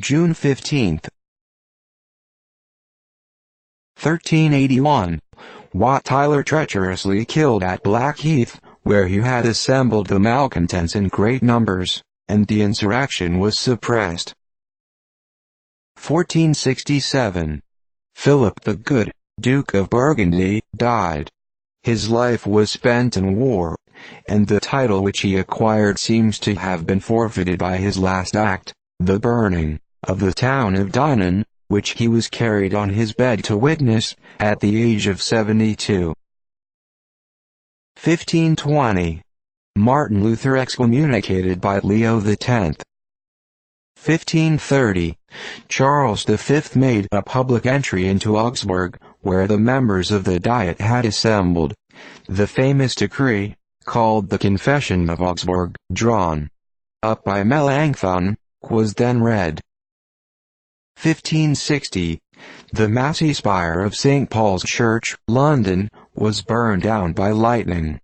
June 15. 1381. Wat Tyler treacherously killed at Blackheath, where he had assembled the malcontents in great numbers, and the insurrection was suppressed. 1467. Philip the Good, Duke of Burgundy, died. His life was spent in war, and the title which he acquired seems to have been forfeited by his last act, the burning of the town of Dinan, which he was carried on his bed to witness, at the age of 72. 1520. Martin Luther excommunicated by Leo X. 1530. Charles V made a public entry into Augsburg, where the members of the Diet had assembled. The famous decree, called the Confession of Augsburg, drawn up by Melanchthon, was then read. 1560. The massy spire of St. Paul's Church, London, was burned down by lightning.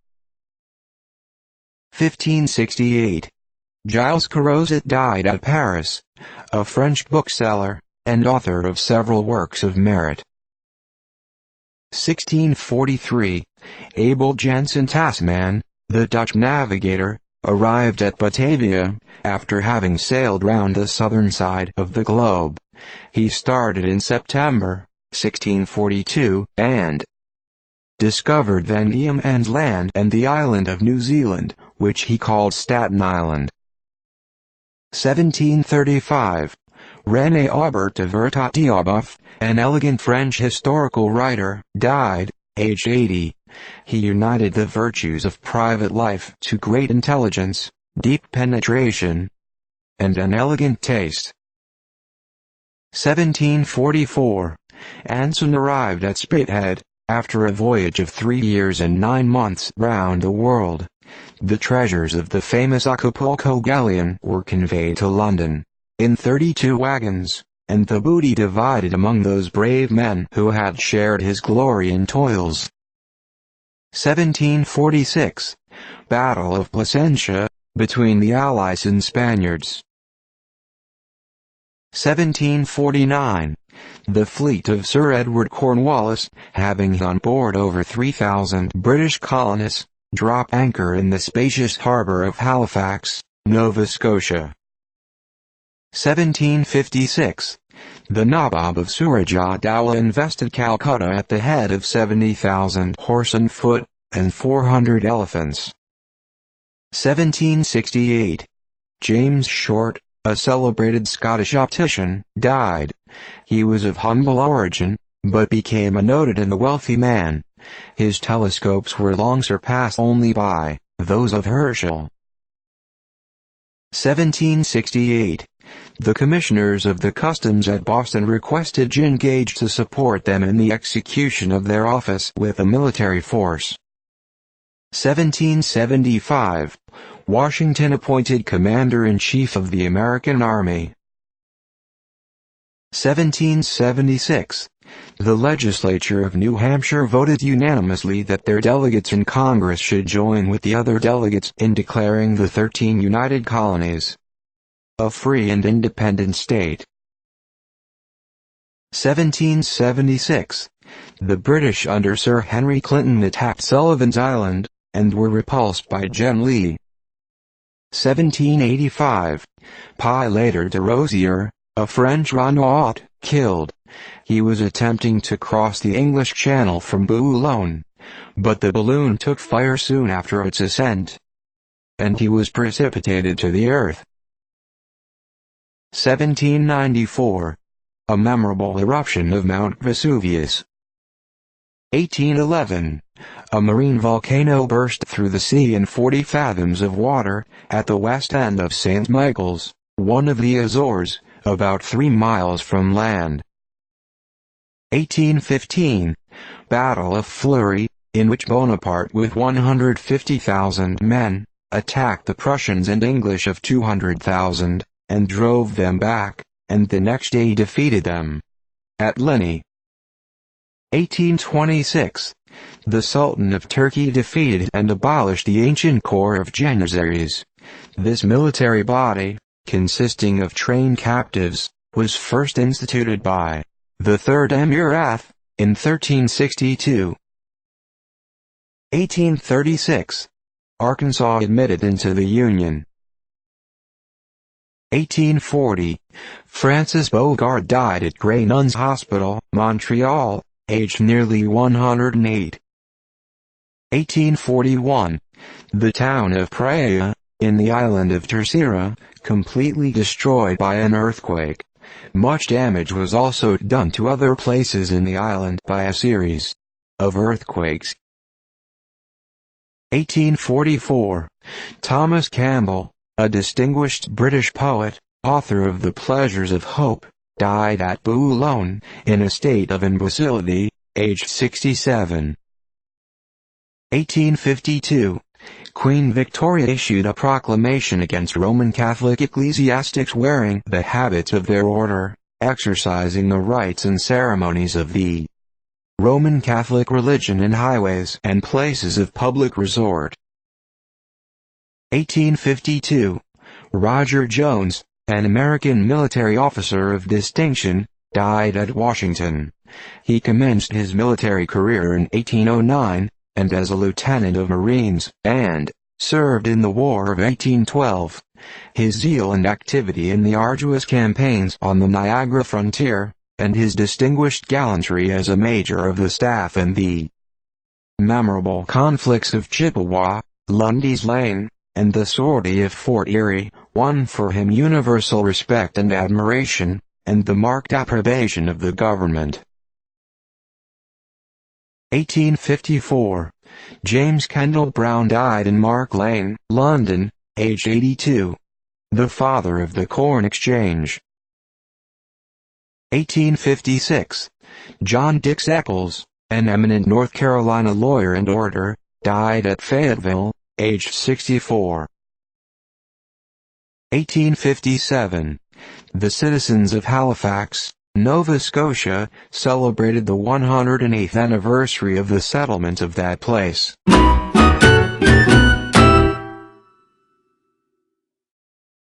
1568. Gilles Corrozet died at Paris, a French bookseller, and author of several works of merit. 1643. Abel Jansen Tasman, the Dutch navigator, arrived at Batavia, after having sailed round the southern side of the globe. He started in September, 1642, and discovered Van Diemen's Land and the island of New Zealand, which he called Staten Island. 1735. René Aubert de Vertot-d'Aubert, an elegant French historical writer, died, aged 80. He united the virtues of private life to great intelligence, deep penetration, and an elegant taste. 1744. Anson arrived at Spithead, after a voyage of 3 years and 9 months round the world. The treasures of the famous Acapulco galleon were conveyed to London, in 32 wagons, and the booty divided among those brave men who had shared his glory and toils. 1746. Battle of Placentia, between the Allies and Spaniards. 1749. The fleet of Sir Edward Cornwallis, having on board over 3,000 British colonists, dropped anchor in the spacious harbor of Halifax, Nova Scotia. 1756. The Nabob of Surajah Dowlah invested Calcutta at the head of 70,000 horse and foot, and 400 elephants. 1768. James Short, a celebrated Scottish optician, died. He was of humble origin, but became a noted and a wealthy man. His telescopes were long surpassed only by those of Herschel. 1768. The commissioners of the customs at Boston requested Jin Gage to support them in the execution of their office with a military force. 1775. Washington appointed Commander-in-Chief of the American Army. 1776. The legislature of New Hampshire voted unanimously that their delegates in Congress should join with the other delegates in declaring the 13 United Colonies a free and independent state. 1776. The British under Sir Henry Clinton attacked Sullivan's Island, and were repulsed by Gen Lee. 1785. Pilater de Rosier, a French Renault, killed. He was attempting to cross the English Channel from Boulogne, but the balloon took fire soon after its ascent, and he was precipitated to the earth. 1794. A memorable eruption of Mount Vesuvius. 1811. A marine volcano burst through the sea in 40 fathoms of water, at the west end of St. Michael's, one of the Azores, about 3 miles from land. 1815. Battle of Fleury, in which Bonaparte with 150,000 men, attacked the Prussians and English of 200,000, and drove them back, and the next day defeated them at Leni. 1826. The Sultan of Turkey defeated and abolished the ancient corps of Janissaries. This military body, consisting of trained captives, was first instituted by the Third Emir in 1362. 1836. Arkansas admitted into the Union. 1840. Francis Bogart died at Grey Nuns Hospital, Montreal, aged nearly 108. 1841. The town of Praia, in the island of Terceira, completely destroyed by an earthquake. Much damage was also done to other places in the island by a series of earthquakes. 1844. Thomas Campbell, a distinguished British poet, author of The Pleasures of Hope, died at Boulogne, in a state of imbecility, aged 67. 1852. Queen Victoria issued a proclamation against Roman Catholic ecclesiastics wearing the habits of their order, exercising the rites and ceremonies of the Roman Catholic religion in highways and places of public resort. 1852. Roger Jones, an American military officer of distinction, died at Washington. He commenced his military career in 1809, and as a lieutenant of Marines, and served in the War of 1812. His zeal and activity in the arduous campaigns on the Niagara frontier, and his distinguished gallantry as a major of the staff in the memorable conflicts of Chippewa, Lundy's Lane, and the sortie of Fort Erie, won for him universal respect and admiration, and the marked approbation of the government. 1854. James Kendall Brown died in Mark Lane, London, aged 82. The father of the Corn Exchange. 1856. John Dix Eccles, an eminent North Carolina lawyer and orator, died at Fayetteville, aged 64. 1857. The citizens of Halifax, Nova Scotia, celebrated the 108th anniversary of the settlement of that place.